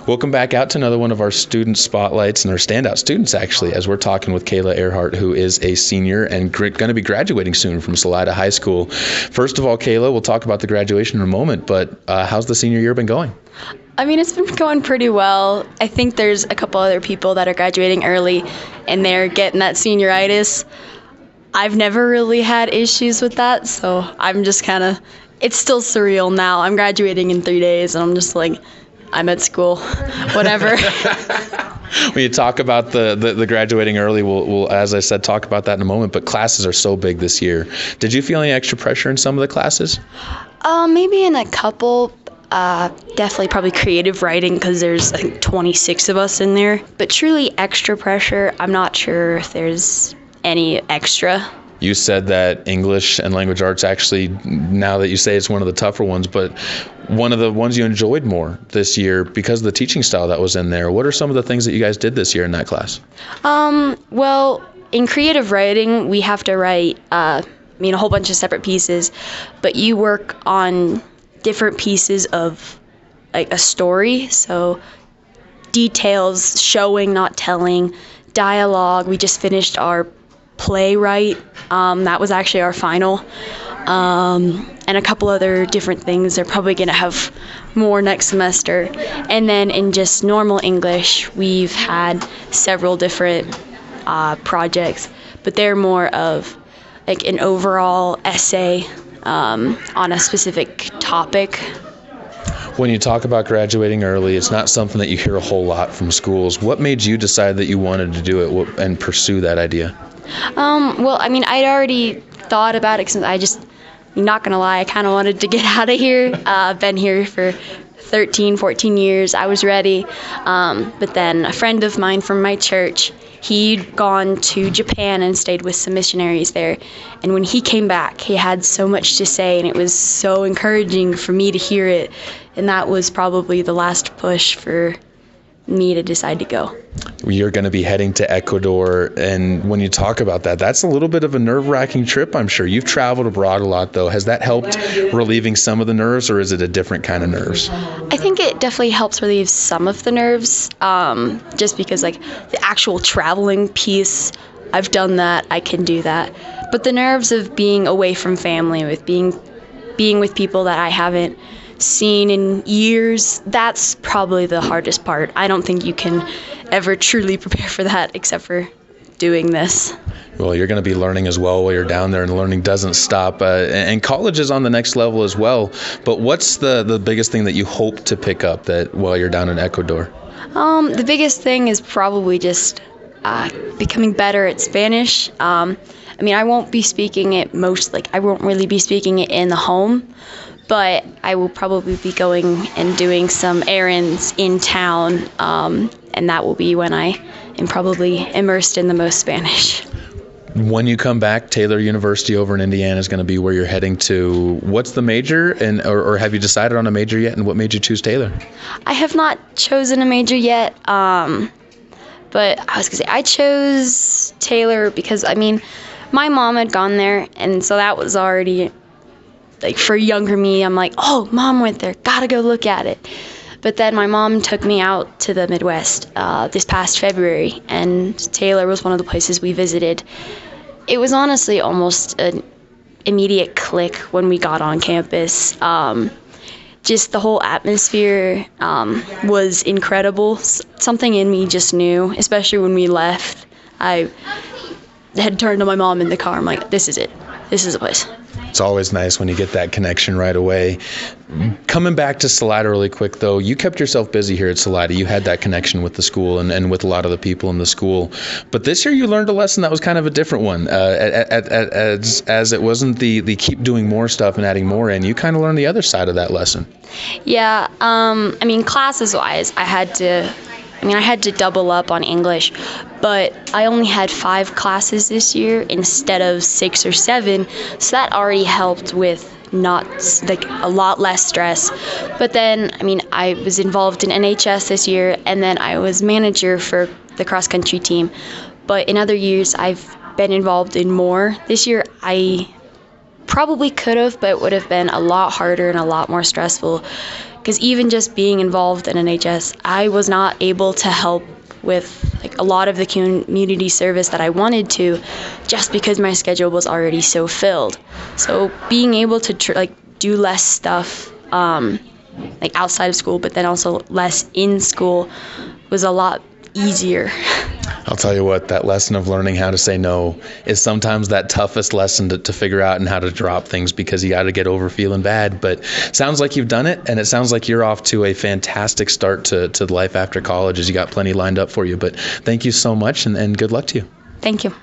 Welcome back out to another one of our student spotlights and our standout students, actually, as we're talking with Kaela Earhart, who is a senior and going to be graduating soon from Salida High School. First of all, Kaela, we'll talk about the graduation in a moment, but how's the senior year been going? I mean, it's been going pretty well. I think there's a couple other people that are graduating early and they're getting that senioritis. I've never really had issues with that, so I'm just it's still surreal now. I'm graduating in 3 days and I'm just like, I'm at school, whatever. When you talk about the graduating early, we'll, as I said, talk about that in a moment, but classes are so big this year. Did you feel any extra pressure in some of the classes? Maybe in a couple. Definitely probably creative writing because there's, I think, 26 of us in there. But truly extra pressure, I'm not sure if there's any extra. You said that English and language arts actually, now that you say it's one of the tougher ones, but one of the ones you enjoyed more this year because of the teaching style that was in there. What are some of the things that you guys did this year in that class? Well, in creative writing, we have to write, a whole bunch of separate pieces, but you work on different pieces of like a story. So details, showing, not telling, dialogue. We just finished our playwright. That was actually our final. And a couple other different things. They're probably going to have more next semester. And then in just normal English, we've had several different projects, but they're more of like an overall essay on a specific topic. When you talk about graduating early, it's not something that you hear a whole lot from schools. What made you decide that you wanted to do it and pursue that idea? Well, I'd already thought about it since I'm not going to lie, I kind of wanted to get out of here. I've been here for 13, 14 years. I was ready. But then a friend of mine from my church, he'd gone to Japan and stayed with some missionaries there. And when he came back, he had so much to say, and it was so encouraging for me to hear it. And that was probably the last push for me to decide to go. You're going to be heading to Ecuador, and when you talk about that, that's a little bit of a nerve-wracking trip, I'm sure. You've traveled abroad a lot, though. Has that helped relieving some of the nerves, or is it a different kind of nerves? I think it definitely helps relieve some of the nerves, just because like the actual traveling piece, I've done that, I can do that. But the nerves of being away from family, with being with people that I haven't seen in years, that's probably the hardest part. I don't think you can ever truly prepare for that except for doing this. Well, you're going to be learning as well while you're down there, and learning doesn't stop. And college is on the next level as well. But what's the biggest thing that you hope to pick up that while you're down in Ecuador? The biggest thing is probably just becoming better at Spanish. I won't be speaking it I won't really be speaking it in the home, but I will probably be going and doing some errands in town, and that will be when I am probably immersed in the most Spanish. When you come back, Taylor University over in Indiana is going to be where you're heading to. What's the major, or have you decided on a major yet, and what made you choose Taylor? I have not chosen a major yet, but I was going to say I chose Taylor because, my mom had gone there, and so that was already, like, for younger me, I'm like, oh, Mom went there, gotta go look at it. But then my mom took me out to the Midwest this past February, and Taylor was one of the places we visited. It was honestly almost an immediate click when we got on campus. Just the whole atmosphere was incredible. Something in me just knew, especially when we left. I had turned to my mom in the car. I'm like, this is it. This is the place. It's always nice when you get that connection right away. Coming back to Salida really quick, though, you kept yourself busy here at Salida. You had that connection with the school and with a lot of the people in the school. But this year you learned a lesson that was kind of a different one. As it wasn't the keep doing more stuff and adding more in, you kind of learned the other side of that lesson. Yeah, classes-wise, I had to double up on English, but I only had 5 classes this year instead of 6 or 7, so that already helped with a lot less stress. But then, I was involved in NHS this year, and then I was manager for the cross-country team. But in other years, I've been involved in more. This year, I probably could have, but it would have been a lot harder and a lot more stressful Because even just being involved in NHS, I was not able to help with like a lot of the community service that I wanted to, just because my schedule was already so filled. So being able to do less stuff like outside of school, but then also less in school, was a lot easier. I'll tell you what, that lesson of learning how to say no is sometimes that toughest lesson to figure out, and how to drop things, because you got to get over feeling bad. But sounds like you've done it, and it sounds like you're off to a fantastic start to life after college, as you got plenty lined up for you. But thank you so much, and good luck to you. Thank you.